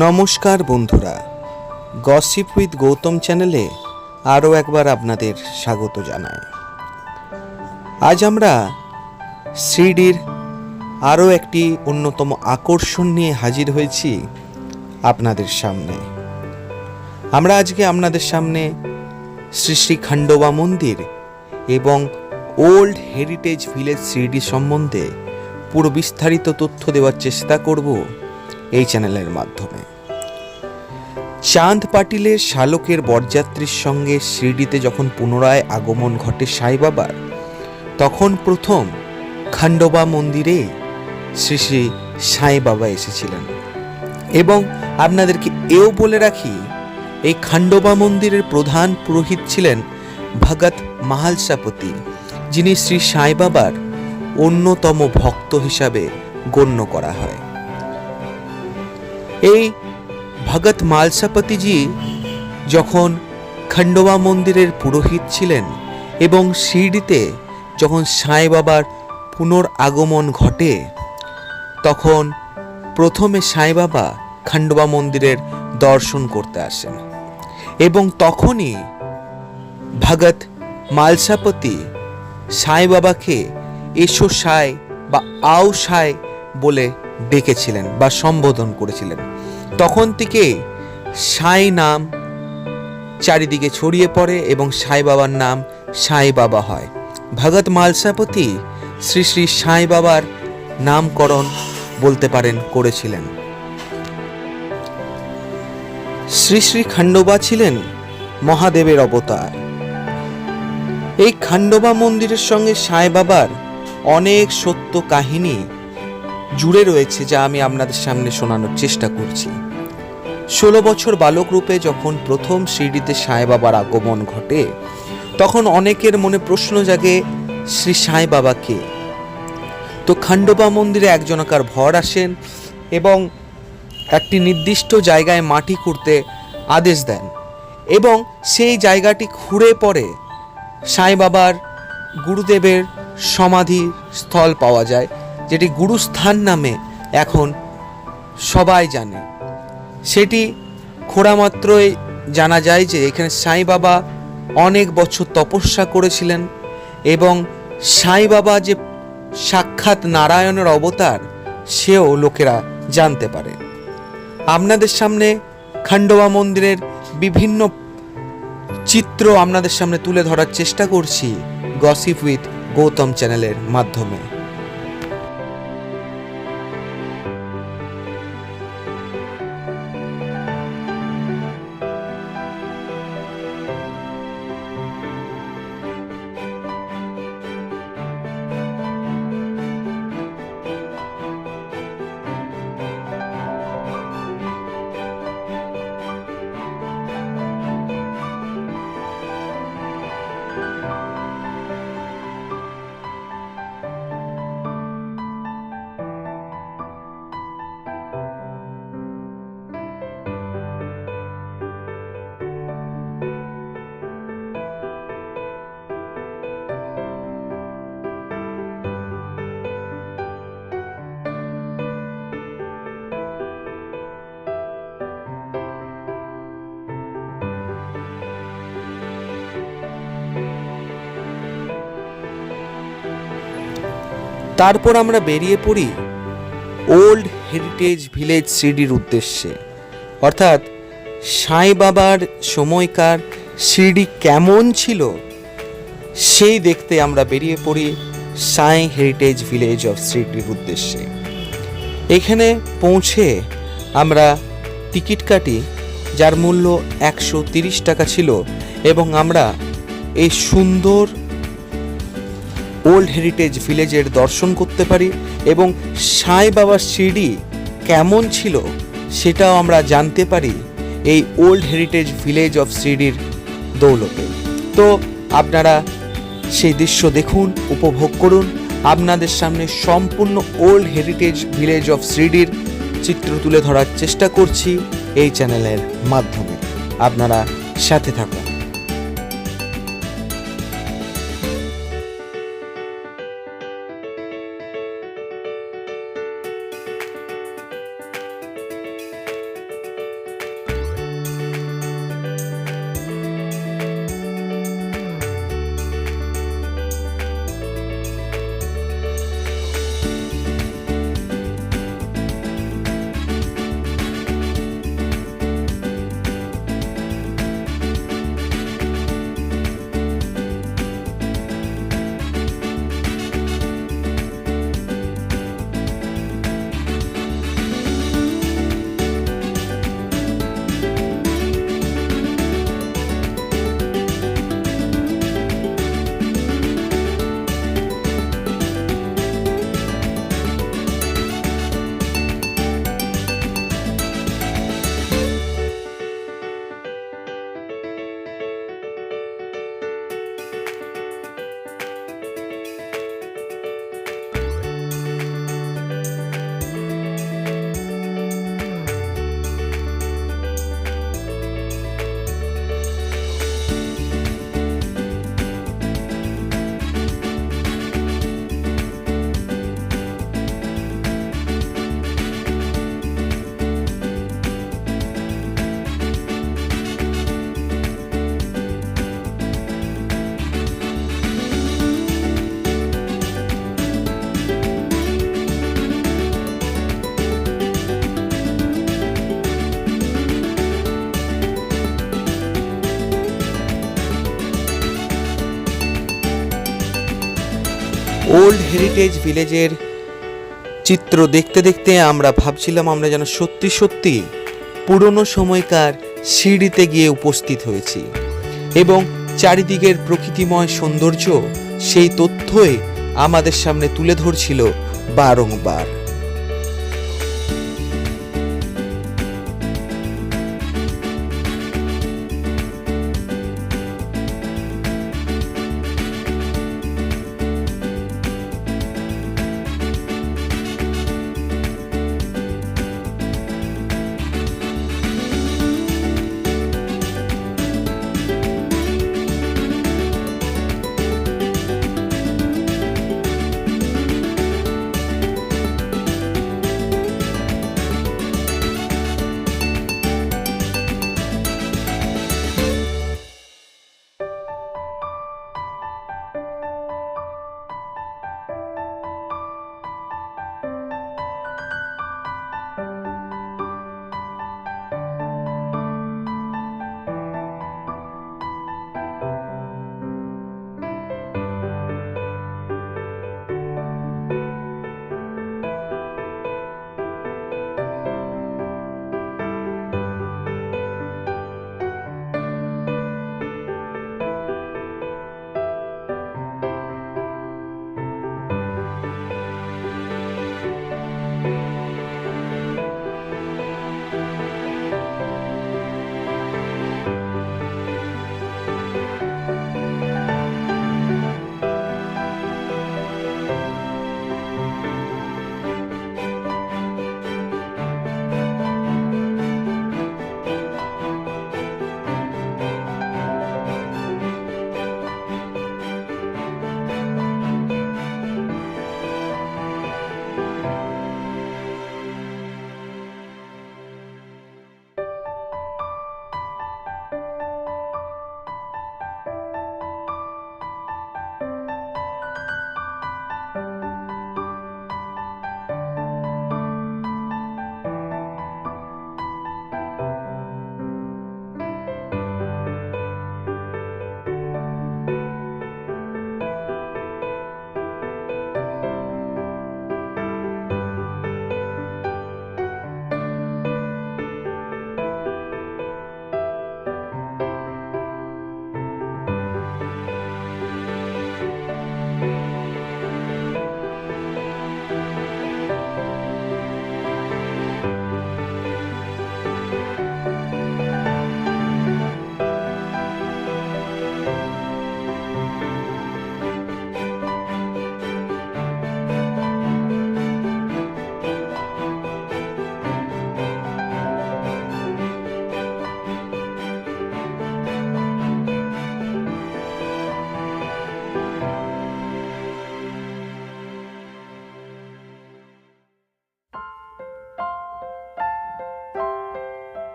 নমস্কার বন্ধুরা, gossip with Gautam চ্যানেলে আরও একবার আপনাদের স্বাগত জানাই। আজ আমরা শিরডির আরও একটি অন্যতম আকর্ষণ নিয়ে হাজির হয়েছি আপনাদের সামনে। আমরা আজকে আপনাদের সামনে শ্রী শ্রী খান্ডোবা মন্দির এবং ওল্ড হেরিটেজ ভিলেজ শিরডি সম্বন্ধে পুরো বিস্তারিত তথ্য দেওয়ার চেষ্টা করব এই চ্যানেলের মাধ্যমে। চাঁদ পাটিলের শালকের বরযাত্রীর সঙ্গে শিরডিতে যখন পুনরায় আগমন ঘটে সাই বাবার, তখন প্রথম খান্ডোবা মন্দিরে শ্রী শ্রী সাই বাবা এসেছিলেন। এবং আপনাদেরকে এও বলে রাখি, এই খান্ডোবা মন্দিরের প্রধান পুরোহিত ছিলেন ভগত মাহালসাপতি, যিনি শ্রী সাই বাবার অন্যতম ভক্ত হিসাবে গণ্য করা হয়। এই ভগত মালসাপতিজি যখন খান্ডোবা মন্দিরের পুরোহিত ছিলেন এবং শিরডিতে যখন সাই বাবার পুনরাগমন ঘটে, তখন প্রথমে সাই বাবা খান্ডোবা মন্দিরের দর্শন করতে আসেন এবং তখনই ভগত মালসাপতি সাই বাবাকে এসো সাই বা আও সাই বলে ডেকেছিলেন বা সম্বোধন করেছিলেন। তখন থেকে সাই নাম চারিদিকে ছড়িয়ে পড়ে এবং সাই বাবার নাম সাই বাবা হয়। ভগত মালসাপতি শ্রী শ্রী সাই বাবার নামকরণ বলতে পারেন করেছিলেন। শ্রী শ্রী খান্ডোবা ছিলেন মহাদেবের অবতার। এই খান্ডোবা মন্দিরের সঙ্গে সাই বাবার অনেক সত্য কাহিনী জুড়ে রয়েছে, যা আমি আপনাদের সামনে শোনানোর চেষ্টা করছি। 16 বছর বালক রূপে যখন প্রথম শিরডিতে সাই বাবার আগমন ঘটে, তখন অনেকের মনে প্রশ্ন জাগে, শ্রী সাই বাবা কে? তো খান্ডোবা মন্দিরে একজনকার ভর আসেন এবং একটি নির্দিষ্ট জায়গায় মাটি খুঁড়তে আদেশ দেন এবং সেই জায়গাটি খুঁড়ে পড়ে সাই বাবার গুরুদেবের সমাধি স্থল পাওয়া যায়, যেটি গুরুস্থান নামে এখন সবাই জানে। সেটি খোঁড়া মাত্রই জানা যায় যে এখানে সাই বাবা অনেক বছর তপস্যা করেছিলেন এবং সাই বাবা যে সাক্ষাৎ নারায়ণের অবতার, সেও লোকেরা জানতে পারে। আপনাদের সামনে খান্ডোবা মন্দিরের বিভিন্ন চিত্র আপনাদের সামনে তুলে ধরার চেষ্টা করছি গসিপ উইথ গৌতম চ্যানেলের মাধ্যমে। তারপর আমরা বেরিয়ে পড়ি ওল্ড হেরিটেজ ভিলেজ শিরডির উদ্দেশ্যে, অর্থাৎ সাই বাবার সময়কার শিরডি কেমন ছিল সেই দেখতে আমরা বেরিয়ে পড়ি সাই হেরিটেজ ভিলেজ অফ শিরডির উদ্দেশ্যে। এখানে পৌঁছে আমরা টিকিট কাটি, যার মূল্য 130 টাকা ছিল এবং আমরা এই সুন্দর ওল্ড হেরিটেজ ভিলেজের দর্শন করতে পারি এবং সাই বাবার শিরডি কেমন ছিল সেটাও আমরা জানতে পারি এই ওল্ড হেরিটেজ ভিলেজ অফ শিরডির দৌলতে। তো আপনারা সেই দৃশ্য দেখুন, উপভোগ করুন। আপনাদের সামনে সম্পূর্ণ ওল্ড হেরিটেজ ভিলেজ অফ শিরডির চিত্র তুলে ধরার চেষ্টা করছি এই চ্যানেলের মাধ্যমে। আপনারা সাথে থাকুন। ওল্ড হেরিটেজ ভিলেজের চিত্র দেখতে দেখতে আমরা ভাবছিলাম আমরা যেন সত্যি সত্যি পুরনো সময়কার সিঁড়িতে গিয়ে উপস্থিত হয়েছি এবং চারিদিকের প্রকৃতিময় সৌন্দর্য সেই তথ্যই আমাদের সামনে তুলে ধরছিল বারংবার।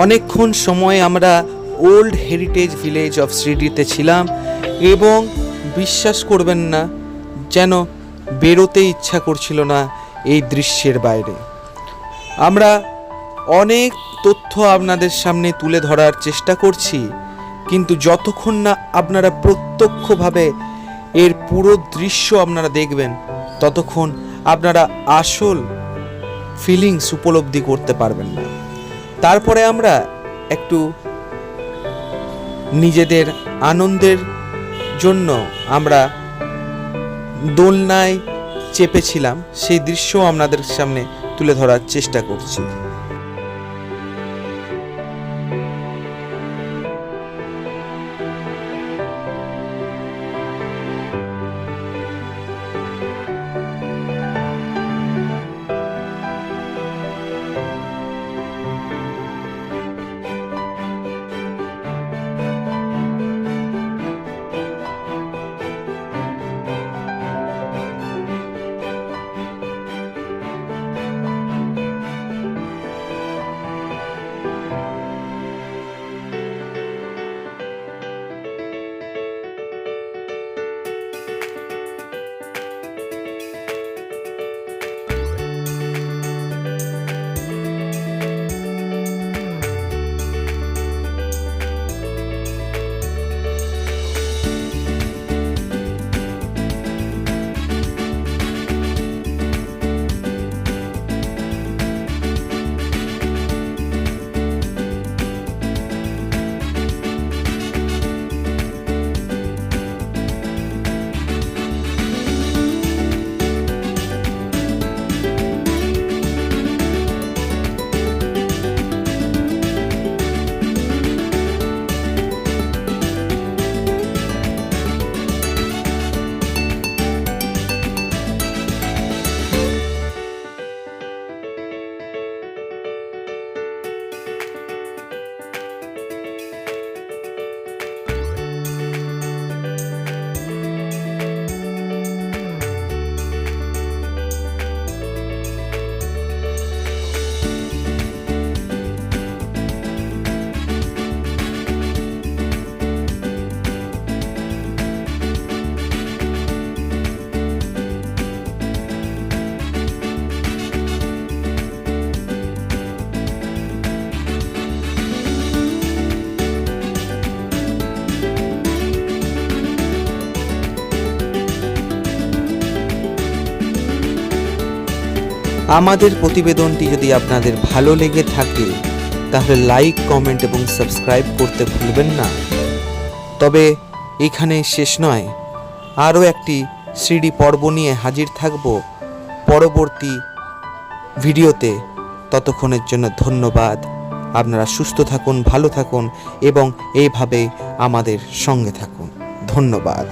অনেকক্ষণ সময় আমরা ওল্ড হেরিটেজ ভিলেজ অফ শিরডিতে ছিলাম এবং বিশ্বাস করবেন না, যেন বেরোতে ইচ্ছা করছিল না এই দৃশ্যের বাইরে। আমরা অনেক তথ্য আপনাদের সামনে তুলে ধরার চেষ্টা করছি, কিন্তু যতক্ষণ না আপনারা প্রত্যক্ষভাবে এর পুরো দৃশ্য আপনারা দেখবেন, ততক্ষণ আপনারা আসল ফিলিংস উপলব্ধি করতে পারবেন না। তারপরে আমরা একটু নিজেদের আনন্দের জন্য আমরা দোলনায় চেপেছিলাম, সেই দৃশ্য আপনাদের সামনে তুলে ধরার চেষ্টা করছি। আমাদের প্রতিবেদনটি যদি আপনাদের ভালো লেগে থাকে, তাহলে লাইক, কমেন্ট এবং সাবস্ক্রাইব করতে ভুলবেন না। তবে এখানে শেষ নয়, আরও একটি শিরডি পর্ব নিয়ে হাজির থাকব পরবর্তী ভিডিওতে। ততক্ষণের জন্য ধন্যবাদ। আপনারা সুস্থ থাকুন, ভালো থাকুন এবং এইভাবে আমাদের সঙ্গে থাকুন। ধন্যবাদ।